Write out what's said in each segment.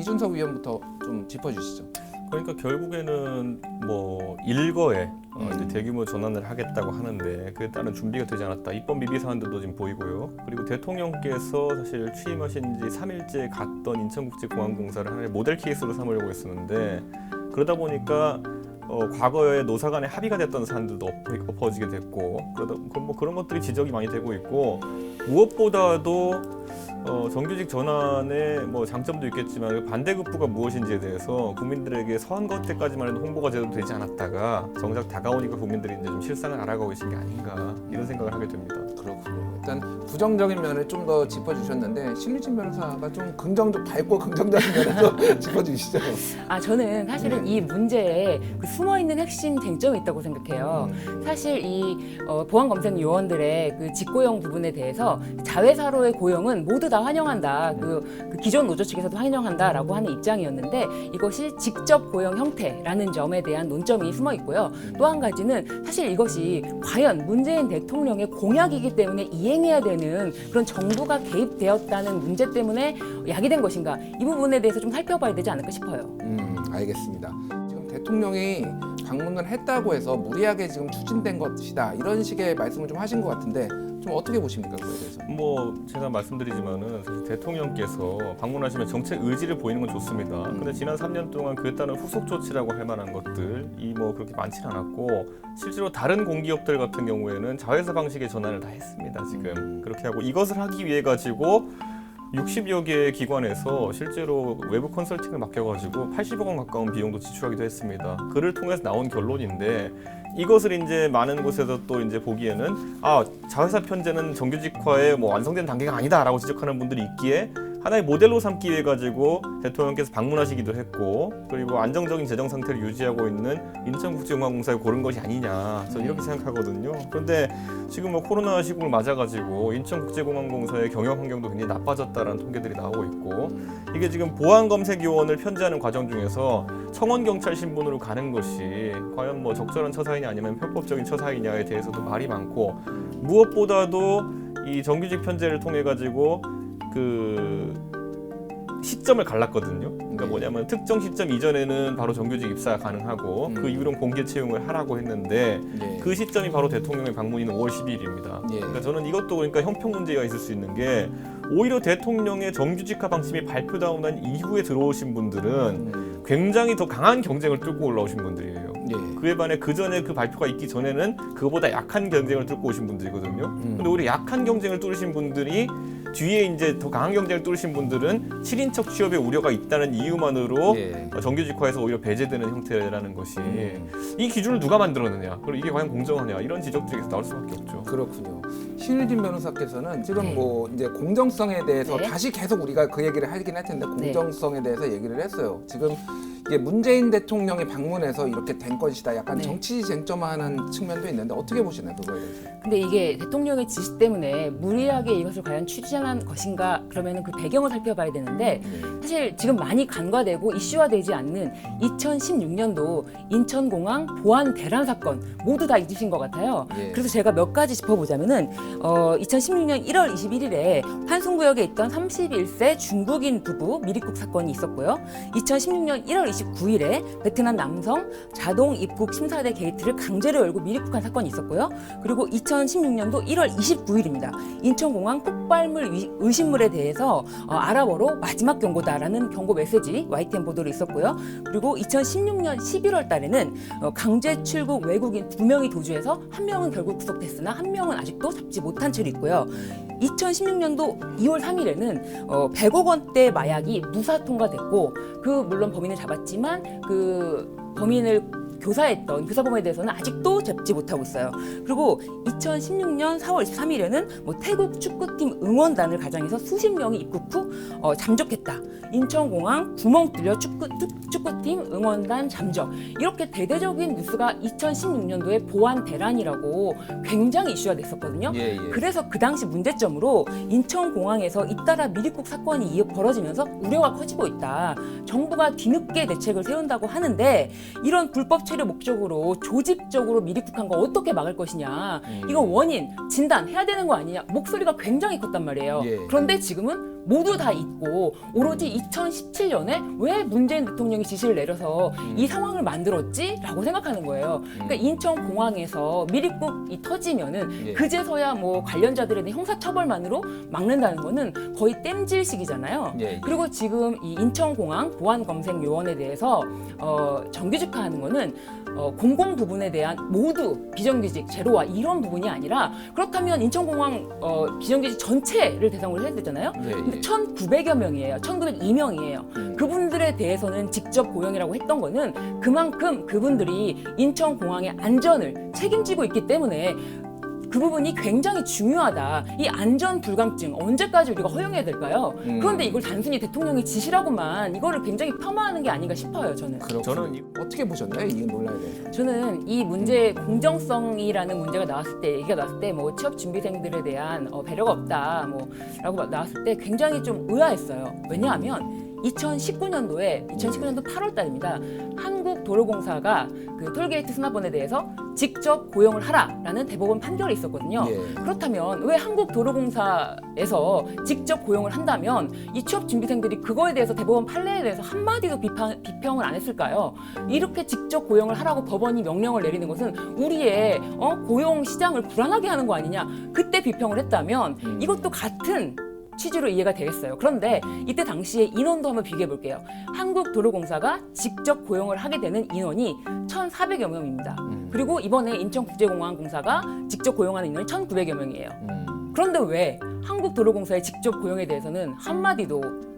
이준석 위원부터 좀 짚어주시죠. 그러니까 결국에는 뭐 일거에 이제 대규모 전환을 하겠다고 하는데 그에 따른 준비가 되지 않았다. 입법 미비 사안들도 지금 보이고요. 그리고 대통령께서 사실 취임하신 지 3일째 갔던 인천국제공항공사를 하나의 모델 케이스로 삼으려고 했었는데 그러다 보니까 과거에 노사 간에 합의가 됐던 사안들도 엎어지게 됐고 그런 것들이 지적이 많이 되고 있고 무엇보다도 정규직 전환의 뭐 장점도 있겠지만 반대급부가 무엇인지에 대해서 국민들에게 선거 때까지만 해도 홍보가 제대로 되지 않았다가 정작 다가오니까 국민들이 이제 좀 실상을 알아가고 계신 게 아닌가 이런 생각을 하게 됩니다. 그렇군요. 일단 부정적인 면을 좀 더 짚어주셨는데 신유진 변호사가 좀 긍정적 밝고 긍정적인 면을 좀 짚어주시죠. 저는 사실은 이 문제에 그 숨어있는 핵심 쟁점이 있다고 생각해요. 사실 이 보안검색 요원들의 그 직고용 부분에 대해서 자회사로의 고용은 모두 다 환영한다. 그 기존 노조 측에서도 환영한다라고 하는 입장이었는데 이것이 직접 고용 형태라는 점에 대한 논점이 숨어 있고요. 또 한 가지는 사실 이것이 과연 문재인 대통령의 공약이기 때문에 이행해야 되는 그런 정부가 개입되었다는 문제 때문에 야기된 것인가 이 부분에 대해서 좀 살펴봐야 되지 않을까 싶어요. 알겠습니다. 지금 대통령이 방문을 했다고 해서 무리하게 지금 추진된 것이다 이런 식의 말씀을 좀 하신 것 같은데 좀 어떻게 보십니까 그거에 대해서? 뭐 제가 말씀드리지만은 사실 대통령께서 방문하시면 정책 의지를 보이는 건 좋습니다. 근데 지난 3년 동안 그에 따른 후속 조치라고 할 만한 것들이 뭐 그렇게 많지는 않았고 실제로 다른 공기업들 같은 경우에는 자회사 방식의 전환을 다 했습니다. 지금 그렇게 하고 이것을 하기 위해 가지고 60여 개의 기관에서 실제로 외부 컨설팅을 맡겨가지고 80억 원 가까운 비용도 지출하기도 했습니다. 그를 통해서 나온 결론인데 이것을 이제 많은 곳에서 또 이제 보기에는 자회사 편제는 정규직화의 뭐 완성된 단계가 아니다라고 지적하는 분들이 있기에 하나의 모델로 삼기 위해 가지고 대통령께서 방문하시기도 했고 그리고 안정적인 재정 상태를 유지하고 있는 인천국제공항공사에 고른 것이 아니냐 저는 이렇게 생각하거든요. 그런데 지금 뭐 코로나 시국을 맞아가지고 인천국제공항공사의 경영 환경도 굉장히 나빠졌다라는 통계들이 나오고 있고 이게 지금 보안검색요원을 편제하는 과정 중에서 청원경찰 신분으로 가는 것이 과연 뭐 적절한 처사이냐 아니면 편법적인 처사이냐에 대해서도 말이 많고 무엇보다도 이 정규직 편제를 통해 가지고 그 시점을 갈랐거든요. 그러니까 뭐냐면 특정 시점 이전에는 바로 정규직 입사가 가능하고 그 이후로는 공개 채용을 하라고 했는데 그 시점이 바로 대통령의 방문인 5월 12일입니다. 그러니까 저는 이것도 그러니까 형평 문제가 있을 수 있는 게 오히려 대통령의 정규직화 방침이 발표되고 난 이후에 들어오신 분들은 굉장히 더 강한 경쟁을 뚫고 올라오신 분들이에요. 그에 반해 그 전에 그 발표가 있기 전에는 그거보다 약한 경쟁을 뚫고 오신 분들이거든요. 근데 오히려 약한 경쟁을 뚫으신 분들이 뒤에 이제 더 강한 경쟁을 뚫으신 분들은 7인척 취업에 우려가 있다는 이유만으로 정규직화에서 오히려 배제되는 형태라는 것이 이 기준을 누가 만들었느냐 그리고 이게 과연 공정하냐 이런 지적들이 계속 나올 수밖에 없죠. 그렇군요. 신유진 변호사께서는 지금 뭐 이제 공정성에 대해서 다시 계속 우리가 그 얘기를 하긴 할 텐데 공정성에 대해서 얘기를 했어요. 지금 이게 문재인 대통령이 방문해서 이렇게 된 것이다. 약간 정치 쟁점하는 측면도 있는데 어떻게 보시나요 그거에 대해서? 근데 이게 대통령의 지시 때문에 무리하게 이것을 과연 추진한 것인가 그러면은 그 배경을 살펴봐야 되는데 사실 지금 많이 간과되고 이슈화되지 않는 2016년도 인천공항 보안 대란 사건 모두 다 잊으신 것 같아요. 그래서 제가 몇 가지 짚어보자면은 2016년 1월 21일에 환승구역에 있던 31세 중국인 부부 미입국 사건이 있었고요. 2016년 1월 29일에 베트남 남성 자동 입국 심사대 게이트를 강제로 열고 미입국한 사건이 있었고요. 그리고 2016년도 1월 29일입니다. 인천공항 폭발물 의심물에 대해서 아랍어로 마지막 경고다라는 경고 메시지 YTN 보도로 있었고요. 그리고 2016년 11월 달에는 강제 출국 외국인 2명이 도주해서 1명은 결국 구속됐으나 1명은 아직도 잡지 못한 채로 있고요. 2016년도 2월 3일에는 100억 원대 마약이 무사 통과됐고 물론 범인을 잡았지만 그 범인을 교사했던 교사범에 대해서는 아직도 잡지 못하고 있어요. 그리고 2016년 4월 23일에는 뭐 태국 축구팀 응원단을 가장해서 수십 명이 입국 후 잠적했다. 인천공항 구멍 뚫려 축구팀 응원단 잠적. 이렇게 대대적인 뉴스가 2016년도에 보안 대란이라고 굉장히 이슈가 됐었거든요. 그래서 그 당시 문제점으로 인천공항에서 잇따라 미입국 사건이 벌어지면서 우려가 커지고 있다. 정부가 뒤늦게 대책을 세운다고 하는데 이런 불법 체류 목적으로 조직적으로 미입국한 거 어떻게 막을 것이냐. 이거 원인 진단해야 되는 거 아니냐. 목소리가 굉장히 컸단 말이에요. 그런데 지금은 모두 다 잊고 오로지 2017년에 왜 문재인 대통령이 지시를 내려서 이 상황을 만들었지라고 생각하는 거예요. 그러니까 인천공항에서 미립국이 터지면은 예. 그제서야 뭐 관련자들에 대한 형사처벌만으로 막는다는 거는 거의 땜질식이잖아요. 예, 예. 그리고 지금 이 인천공항 보안검색요원에 대해서 정규직화하는 거는 공공 부분에 대한 모두 비정규직 제로화 이런 부분이 아니라 그렇다면 인천공항 비정규직 전체를 대상으로 해야 되잖아요. 예, 근데 예. 1,900여 명이에요. 1,902명이에요. 그분들에 대해서는 직접 고용이라고 했던 거는 그만큼 그분들이 인천공항의 안전을 책임지고 있기 때문에 그 부분이 굉장히 중요하다. 이 안전 불감증 언제까지 우리가 허용해야 될까요? 그런데 이걸 단순히 대통령의 지시라고만 이거를 굉장히 폄하하는 게 아닌가 싶어요. 저는. 저는 어떻게 보셨나요? 이 논란에 대해서? 저는 이 문제의 공정성이라는 문제가 나왔을 때, 얘기가 나왔을 때, 뭐 취업 준비생들에 대한 배려가 없다, 뭐라고 나왔을 때 굉장히 좀 의아했어요. 왜냐하면 2019년도 8월달입니다. 한국도로공사가 그 톨게이트 수납원에 대해서 직접 고용을 하라라는 대법원 판결이 있었거든요. 예. 그렇다면 왜 한국도로공사에서 직접 고용을 한다면 이 취업 준비생들이 그거에 대해서 대법원 판례에 대해서 한마디도 비평을 안 했을까요? 이렇게 직접 고용을 하라고 법원이 명령을 내리는 것은 우리의 고용 시장을 불안하게 하는 거 아니냐? 그때 비평을 했다면 이것도 같은 취지로 이해가 되겠어요. 그런데 이때 당시에 인원도 한번 비교해 볼게요. 한국도로공사가 직접 고용을 하게 되는 인원이 1,400여 명입니다. 그리고 이번에 인천국제공항공사가 직접 고용하는 인원이 1,900여 명이에요. 그런데 왜 한국도로공사의 직접 고용에 대해서는 한마디도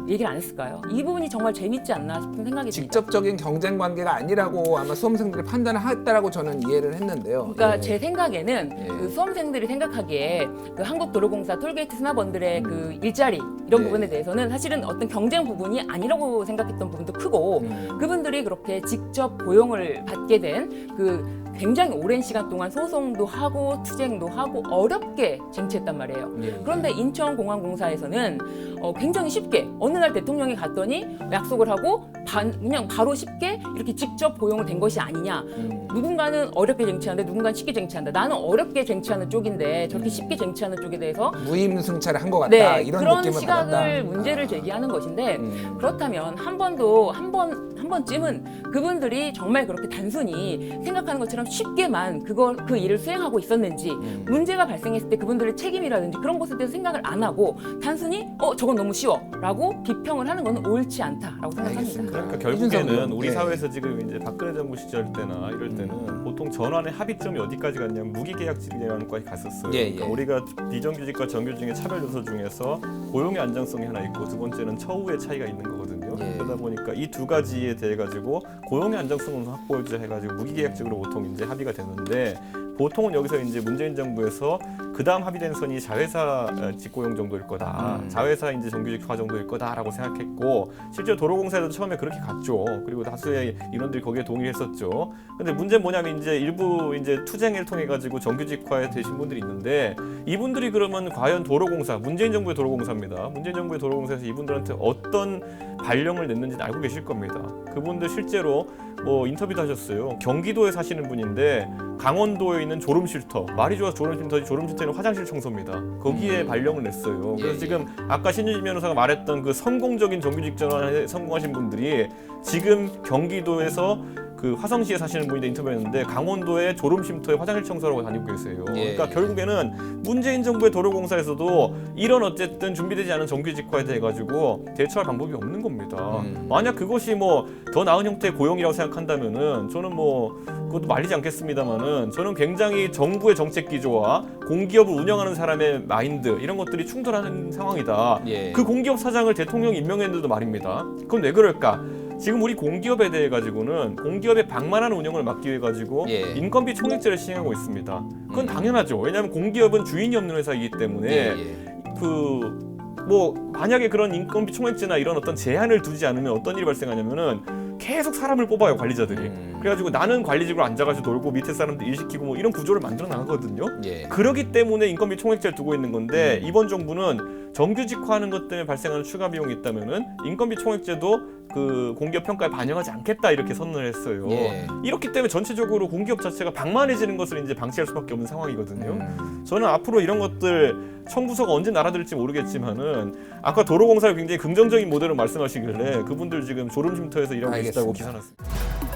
얘기를 안 했을까요? 이 부분이 정말 재밌지 않나 싶은 생각이 듭니다. 직접적인 경쟁 관계가 아니라고 아마 수험생들이 판단을 했다라고 저는 이해를 했는데요. 그러니까 예. 제 생각에는 예. 그 수험생들이 생각하기에 그 한국도로공사 톨게이트 수납원들의 그 일자리 이런 예. 부분에 대해서는 사실은 어떤 경쟁 부분이 아니라고 생각했던 부분도 크고 그분들이 그렇게 직접 고용을 받게 된 그 굉장히 오랜 시간 동안 소송도 하고 투쟁도 하고 어렵게 쟁취했단 말이에요. 예. 그런데 인천공항공사에서는 굉장히 쉽게 어느 날 대통령이 갔더니 약속을 하고 그냥 바로 쉽게 이렇게 직접 고용을 된 것이 아니냐. 누군가는 어렵게 쟁취하는데 누군가는 쉽게 쟁취한다. 나는 어렵게 쟁취하는 쪽인데 저렇게 쉽게 쟁취하는 쪽에 대해서 무임승차를 한 것 같다. 네, 이런 그런 느낌을 시각을 받았다. 문제를 제기하는 것인데 그렇다면 한 번쯤은 그분들이 정말 그렇게 단순히 생각하는 것처럼 쉽게만 그 일을 수행하고 있었는지 문제가 발생했을 때 그분들의 책임이라든지 그런 것에 대해서 생각을 안 하고 단순히 저건 너무 쉬워라고 비평을 하는 것은 옳지 않다라고 생각합니다. 알겠습니다. 그러니까 이준석 결국에는 의원. 우리 예. 사회에서 지금 이제 박근혜 정부 시절 때나 이럴 때는 보통 전환의 합의점이 어디까지 갔냐면 무기계약직이라는 거까지 갔었어요. 예, 그러니까 예. 우리가 비정규직과 정규직의 차별 요소 중에서 고용의 안정성이 하나 있고 두 번째는 처우의 차이가 있는 거거든요. 예. 그러다 보니까 이 두 가지에 대해 가지고 고용의 안정성을 확보하자 해가지고 무기계약직으로 보통 이제 합의가 되는데 보통은 여기서 이제 문재인 정부에서 그다음 합의된 선이 자회사 직고용 정도일 거다. 자회사 이제 정규직화 정도일 거다라고 생각했고 실제 도로공사에도 처음에 그렇게 갔죠. 그리고 다수의 인원들이 거기에 동의했었죠. 근데 문제는 뭐냐면 이제 일부 이제 투쟁을 통해 가지고 정규직화에 되신 분들이 있는데 이분들이 그러면 과연 도로공사, 문재인 정부의 도로공사입니다. 문재인 정부의 도로공사에서 이분들한테 어떤 발령을 냈는지는 알고 계실 겁니다. 그분들 실제로 뭐 인터뷰도 하셨어요. 경기도에 사시는 분인데 강원도에 있는 졸음쉼터, 말이 좋아서 졸음쉼터지 졸음쉼터는 화장실 청소입니다. 거기에 발령을 냈어요. 그래서 예, 지금 아까 신유진 변호사가 말했던 그 성공적인 정규직 전환에 성공하신 분들이 지금 경기도에서 그 화성시에 사시는 분인데 인터뷰했는데 강원도의 졸음쉼터에 화장실 청소하고 다니고 계세요. 예, 그러니까 결국에는 문재인 정부의 도로공사에서도 이런 어쨌든 준비되지 않은 정규직화에 대해 가지고 대처할 방법이 없는 겁니다. 만약 그것이 뭐 더 나은 형태의 고용이라고 생각한다면은 저는 뭐 그것도 말리지 않겠습니다만은 저는 굉장히 정부의 정책 기조와 공기업을 운영하는 사람의 마인드 이런 것들이 충돌하는 상황이다. 예. 그 공기업 사장을 대통령이 임명했는데도 말입니다. 그럼 왜 그럴까? 지금 우리 공기업에 대해 가지고는 공기업의 방만한 운영을 막기 위해 가지고 예. 인건비 총액제를 시행하고 있습니다. 그건 당연하죠. 왜냐하면 공기업은 주인이 없는 회사이기 때문에 예. 뭐 만약에 그런 인건비 총액제나 이런 어떤 제한을 두지 않으면 어떤 일이 발생하냐면은 계속 사람을 뽑아요 관리자들이. 그래가지고 나는 관리직으로 앉아가지고 놀고 밑에 사람들 일 시키고 뭐 이런 구조를 만들어 나가거든요. 예. 그러기 때문에 인건비 총액제를 두고 있는 건데 이번 정부는 정규직화하는 것 때문에 발생하는 추가 비용이 있다면은 인건비 총액제도 그 공기업 평가에 반영하지 않겠다 이렇게 선언을 했어요. 예. 이렇기 때문에 전체적으로 공기업 자체가 방만해지는 것을 이제 방치할 수밖에 없는 상황이거든요. 저는 앞으로 이런 것들 청부서가 언제 날아들을지 모르겠지만은 아까 도로공사를 굉장히 긍정적인 모델을 말씀하시길래 그분들 지금 졸음쉼터에서 일하고 계시다고 알겠습니다. 기사 났습니다.